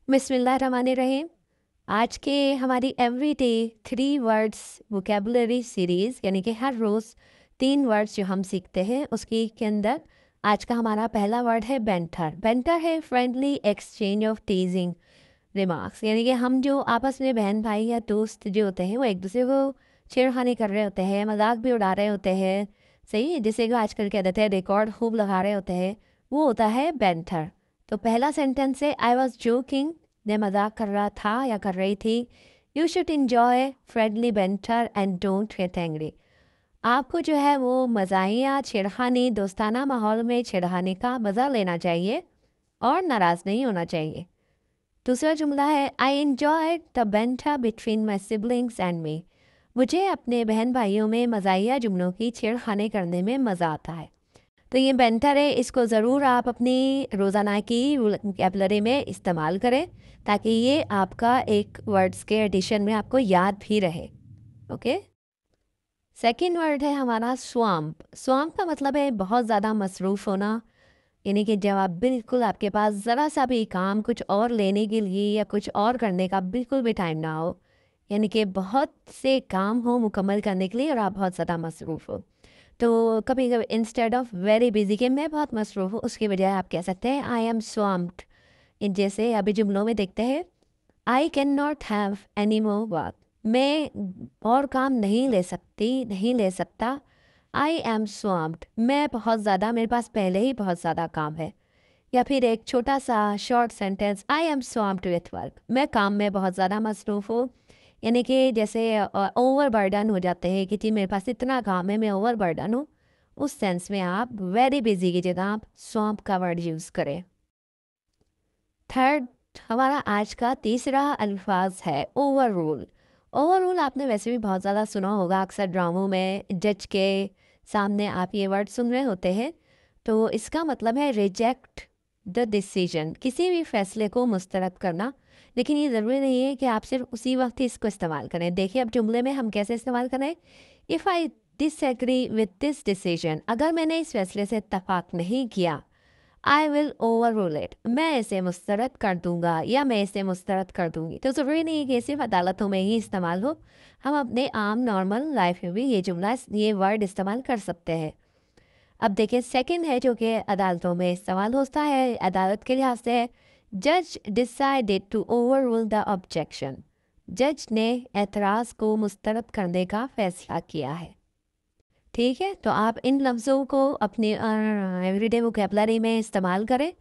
बिस्मिल्लाहिर्रहमानिर्रहीम। आज के हमारी एवरीडे 3 वर्ड्स वोकेबलरी सीरीज़ यानी कि हर रोज़ 3 वर्ड्स जो हम सीखते हैं उसकी के अंदर आज का हमारा पहला वर्ड है बेंटर। बेंटर है फ्रेंडली एक्सचेंज ऑफ टीजिंग रिमार्क्स, यानी कि हम जो आपस में बहन भाई या दोस्त जो होते हैं वो एक दूसरे को छेड़खानी कर रहे होते हैं, मजाक भी उड़ा रहे होते हैं, सही है, जिसे को आजकल कह देते हैं रिकॉर्ड खूब लगा रहे होते हैं, वो होता है बेंटर। तो पहला सेंटेंस है आई वॉज जोकिंग, मैं मजाक कर रहा था या कर रही थी। You should enjoy friendly banter and don't get angry. आपको जो है वो मज़ाहिया छेड़खानी दोस्ताना माहौल में छेड़खानी का मज़ा लेना चाहिए और नाराज़ नहीं होना चाहिए। दूसरा जुमला है I enjoy the banter between my siblings and me. मुझे अपने बहन भाइयों में मज़ाहिया जुमलों की छेड़खानी करने में मज़ा आता है। तो ये बेंटर है, इसको ज़रूर आप अपनी रोज़ाना की वोकैबुलरी में इस्तेमाल करें ताकि ये आपका एक वर्ड्स के एडिशन में आपको याद भी रहे। ओके। सेकंड वर्ड है हमारा स्वाम्प। स्वाम्प का मतलब है बहुत ज़्यादा मसरूफ़ होना, यानी कि जब आप बिल्कुल आपके पास ज़रा सा भी काम कुछ और लेने के लिए या कुछ और करने का बिल्कुल भी टाइम ना हो, यानी कि बहुत से काम हो मुकम्मल करने के लिए और आप बहुत ज़्यादा मसरूफ़ हो। तो कभी कभी इंस्टेड ऑफ वेरी बिजी के मैं बहुत मसरूफ़ हूँ उसकी बजाय आप कह सकते हैं आई एम स्वाम्प्ड। इन जैसे अभी जुमलों में देखते हैं I can not have any more work, मैं और काम नहीं ले सकती, नहीं ले सकता। आई एम स्वाम्प्ड, मैं बहुत ज़्यादा, मेरे पास पहले ही बहुत ज़्यादा काम है। या फिर एक छोटा सा short sentence I am swamped with work, मैं काम में बहुत ज़्यादा मसरूफ़ हूँ, यानी कि जैसे ओवर बर्डन हो जाते हैं कि जी मेरे पास इतना काम है, मैं ओवर बर्डन हूँ। उस सेंस में आप वेरी बिजी की जगह आप स्वैम्प का वर्ड यूज़ करें। थर्ड हमारा आज का तीसरा अल्फाज है ओवर रूल। ओवर रूल आपने वैसे भी बहुत ज़्यादा सुना होगा, अक्सर ड्रामों में जज के सामने आप ये वर्ड सुन रहे होते हैं। तो इसका मतलब है रिजेक्ट द डिसीजन, किसी भी फैसले को मुस्तरद करना। लेकिन ये ज़रूरी नहीं है कि आप सिर्फ उसी वक्त ही इसको इस्तेमाल करें। देखिए अब जुमले में हम कैसे इस्तेमाल करें। If I disagree with this decision, अगर मैंने इस फैसले से इत्तफाक नहीं किया, I will over rule it, मैं इसे मुस्तरद कर दूंगा या मैं इसे मुस्तरद कर दूंगी। तो ज़रूरी नहीं है कि सिर्फ अदालतों में ही इस्तेमाल हो, हम अपने आम नॉर्मल लाइफ में भी ये जुमला, ये वर्ड इस्तेमाल कर सकते हैं। अब देखिए सेकंड है जो कि अदालतों में इस्तेमाल होता है, अदालत के लिहाज से है जज decided to overrule the objection, जज ने एतराज़ को मुस्तरद करने का फैसला किया है। ठीक है, तो आप इन लफ्ज़ों को अपने एवरीडे वोकैबुलरी में इस्तेमाल करें